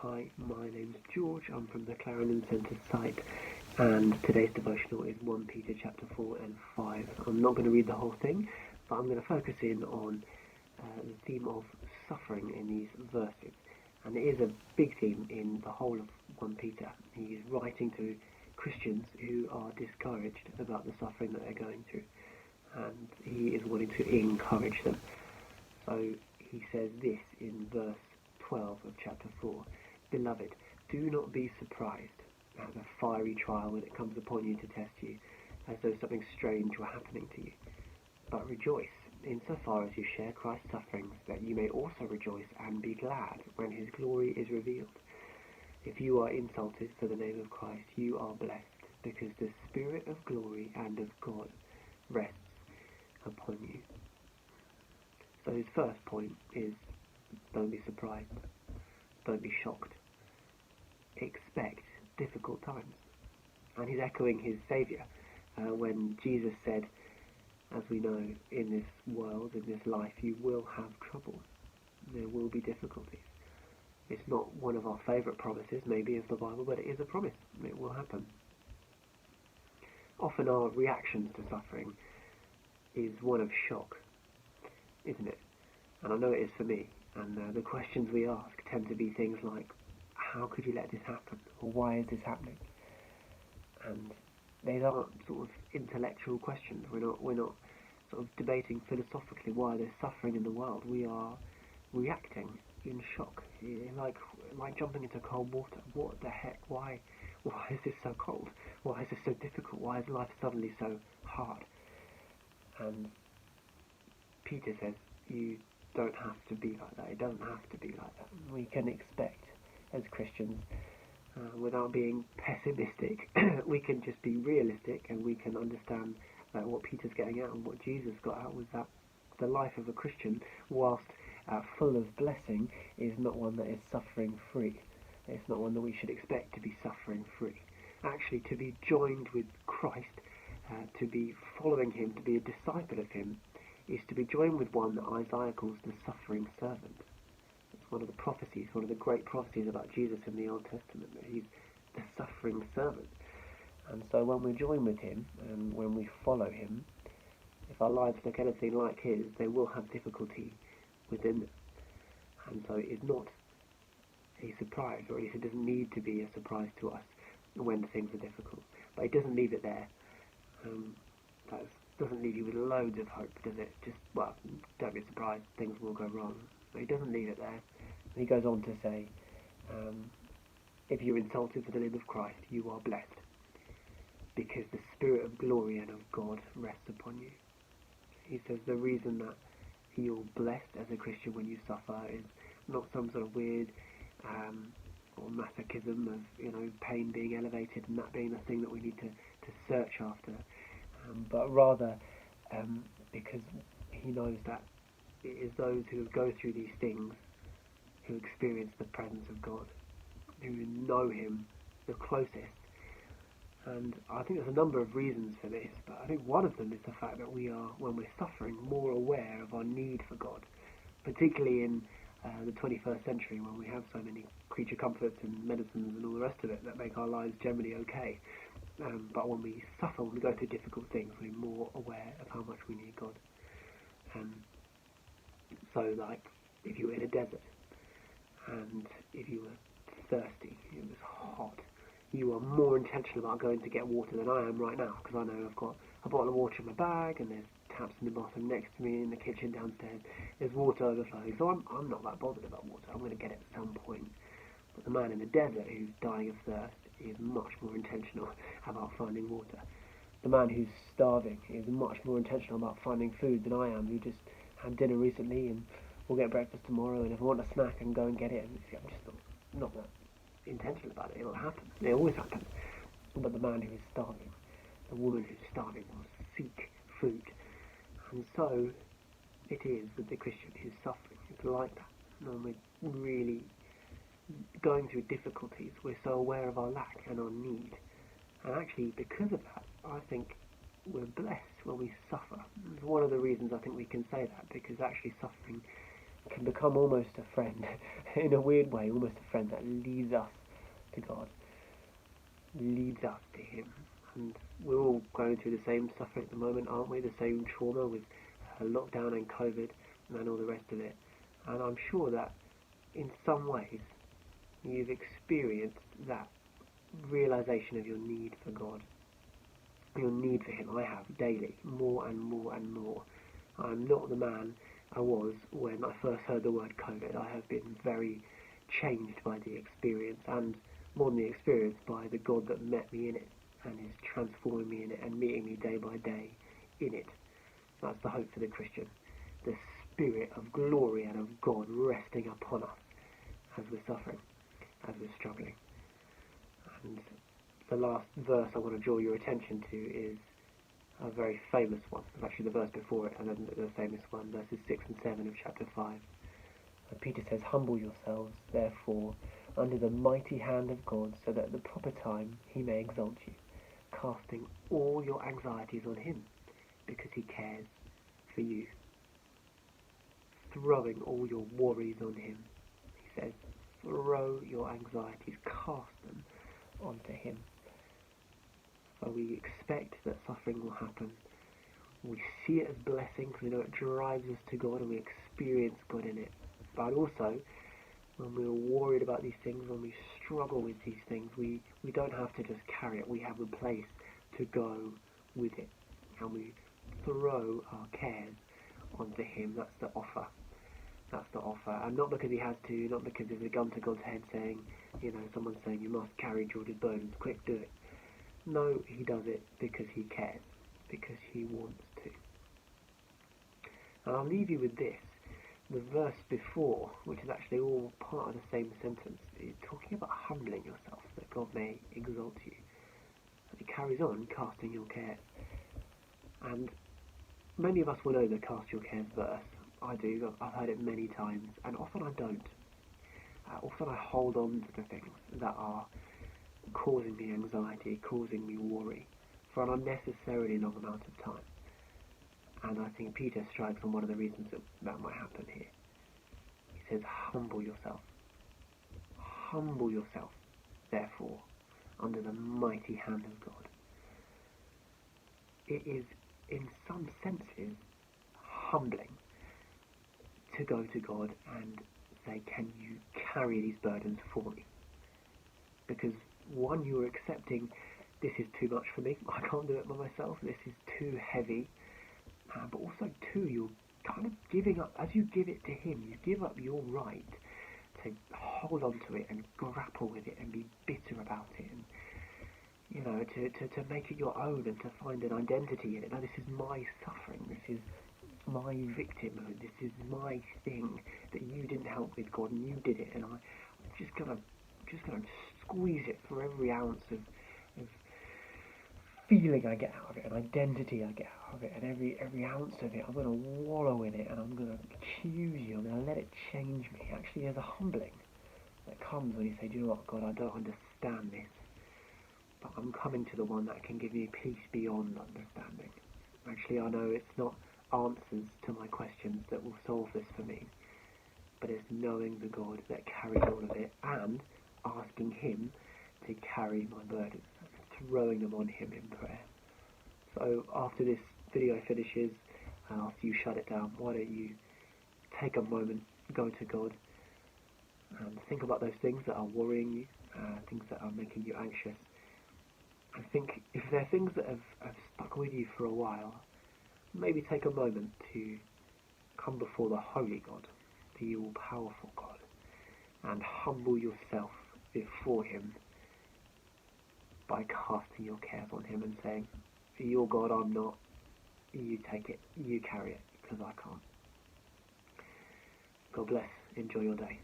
Hi, my name's George. I'm from the Clarendon Centre site, and today's devotional is 1 Peter chapter 4 and 5. I'm not going to read the whole thing, but I'm going to focus in on the theme of suffering in these verses. And it is a big theme in the whole of 1 Peter. He is writing to Christians who are discouraged about the suffering that they're going through, and he is wanting to encourage them. So he says this in verse 12 of chapter 4. Beloved, do not be surprised at the fiery trial when it comes upon you to test you, as though something strange were happening to you. But rejoice, insofar as you share Christ's sufferings, that you may also rejoice and be glad when his glory is revealed. If you are insulted for the name of Christ, you are blessed, because the Spirit of glory and of God rests upon you. So his first point is, don't be surprised, don't be shocked. Expect difficult times. And he's echoing his Saviour when Jesus said, as we know, in this world, in this life, you will have trouble. There will be difficulties. It's not one of our favourite promises, maybe, of the Bible, but it is a promise. It will happen. Often our reactions to suffering is one of shock, isn't it? And I know it is for me. And the questions we ask tend to be things like, how could you let this happen? Or why is this happening? And these aren't sort of intellectual questions. We're not sort of debating philosophically why there's suffering in the world. We are reacting in shock, like jumping into cold water. What the heck? Why is this so cold? Why is this so difficult? Why is life suddenly so hard? And Peter says, you don't have to be like that. It doesn't have to be like that. We can expect, as Christians, without being pessimistic, we can just be realistic, and we can understand that what Peter's getting at and what Jesus got at was that the life of a Christian, whilst full of blessing, is not one that is suffering free. It's not one that we should expect to be suffering free. Actually, to be joined with Christ, to be following him, to be a disciple of him, is to be joined with one that Isaiah calls the suffering servant. It's one of the prophecies, one of the great prophecies about Jesus in the Old Testament, that he's the suffering servant. And so when we join with him, and when we follow him, if our lives look anything like his, they will have difficulty within them. And so it is not a surprise, or at least it doesn't need to be a surprise to us when things are difficult. But it doesn't leave it there. That doesn't leave you with loads of hope, does it? Just, well, don't be surprised, things will go wrong. But he doesn't leave it there. And he goes on to say, if you're insulted for the name of Christ, you are blessed, because the Spirit of glory and of God rests upon you. He says the reason that you're blessed as a Christian when you suffer is not some sort of weird or masochism of pain being elevated and that being the thing that we need to search after, but rather because he knows that it is those who go through these things who experience the presence of God, who know him the closest. And I think there's a number of reasons for this, but I think one of them is the fact that we are, when we're suffering, more aware of our need for God, particularly in the 21st century, when we have so many creature comforts and medicines and all the rest of it that make our lives generally okay. But when we suffer, when we go through difficult things, we're more aware of how much we need God. So, like, if you were in a desert, and if you were thirsty, it was hot, you are more intentional about going to get water than I am right now, because I know I've got a bottle of water in my bag, and there's taps in the bottom next to me in the kitchen downstairs. There's water overflowing, so I'm not that bothered about water. I'm going to get it at some point. But the man in the desert who's dying of thirst is much more intentional about finding water. The man who's starving is much more intentional about finding food than I am, who just had dinner recently and will get breakfast tomorrow, and if I want a snack, I can go and get it. And I'm just not that intentional about it. It'll happen. It always happens. But the man who is starving, the woman who's starving, will seek food. And so it is with the Christian who's suffering. It's like that. When we're really going through difficulties, we're so aware of our lack and our need. And actually, because of that, I think we're blessed when we suffer. It's one of the reasons I think we can say that, because actually suffering can become almost a friend, in a weird way, almost a friend that leads us to God, leads us to Him. And we're all going through the same suffering at the moment, aren't we? The same trauma with lockdown and COVID and all the rest of it. And I'm sure that in some ways you've experienced that realization of your need for God, your need for Him. I have daily, more and more and more. I'm not the man I was when I first heard the word COVID. I have been very changed by the experience, and more than the experience, by the God that met me in it and is transforming me in it and meeting me day by day in it. That's the hope for the Christian. The Spirit of glory and of God resting upon us as we're suffering, as we're struggling. And the last verse I want to draw your attention to is a very famous one. It's actually the verse before it, and then the famous one, verses 6 and 7 of chapter 5. Peter says, "Humble yourselves, therefore, under the mighty hand of God, so that at the proper time He may exalt you, casting all your anxieties on Him, because He cares for you." Throwing all your worries on Him. He says, throw your anxieties, cast them onto Him. So we expect that suffering will happen. We see it as blessing because we know it drives us to God and we experience God in it. But also, when we're worried about these things, when we struggle with these things, we don't have to just carry it. We have a place to go with it. And we throw our cares onto Him. That's the offer. That's the offer. And not because He has to, not because there's a gun to God's head saying, someone's saying you must carry George's burdens, quick, do it. No, He does it because He cares, because He wants to. And I'll leave you with this. The verse before, which is actually all part of the same sentence, is talking about humbling yourself, that God may exalt you. And it carries on, casting your cares. And many of us will know the cast your cares verse. I do, I've heard it many times, and often I don't. Often I hold on to the things that are causing me anxiety, causing me worry, for an unnecessarily long amount of time. And I think Peter strikes on one of the reasons that might happen here. He says, humble yourself. Humble yourself, therefore, under the mighty hand of God. It is, in some senses, humbling to go to God and say, can you carry these burdens for me? Because one, you're accepting, this is too much for me, I can't do it by myself, this is too heavy. But also, two, you're kind of giving up, as you give it to Him, you give up your right to hold on to it and grapple with it and be bitter about it and, to make it your own and to find an identity in it. Now, this is my suffering, this is my victimhood, this is my thing that you didn't help with, God, and you did it, and I'm just gonna squeeze it for every ounce of feeling I get out of it, an identity I get out of it, and every ounce of it, I'm going to wallow in it, and I'm going to choose you, I'm going to let it change me. Actually, there's a humbling that comes when you say, do you know what, God, I don't understand this, but I'm coming to the one that can give me peace beyond understanding. Actually, I know it's not answers to my questions that will solve this for me, but it's knowing the God that carries all of it and asking Him to carry my burdens, throwing them on Him in prayer. So after this video finishes, and after you shut it down, why don't you take a moment, go to God, and think about those things that are worrying you, things that are making you anxious. I think if there are things that have stuck with you for a while, maybe take a moment to come before the holy God, the all-powerful God, and humble yourself before Him by casting your cares on Him and saying, you're God, I'm not, you take it, you carry it, because I can't. God bless, enjoy your day.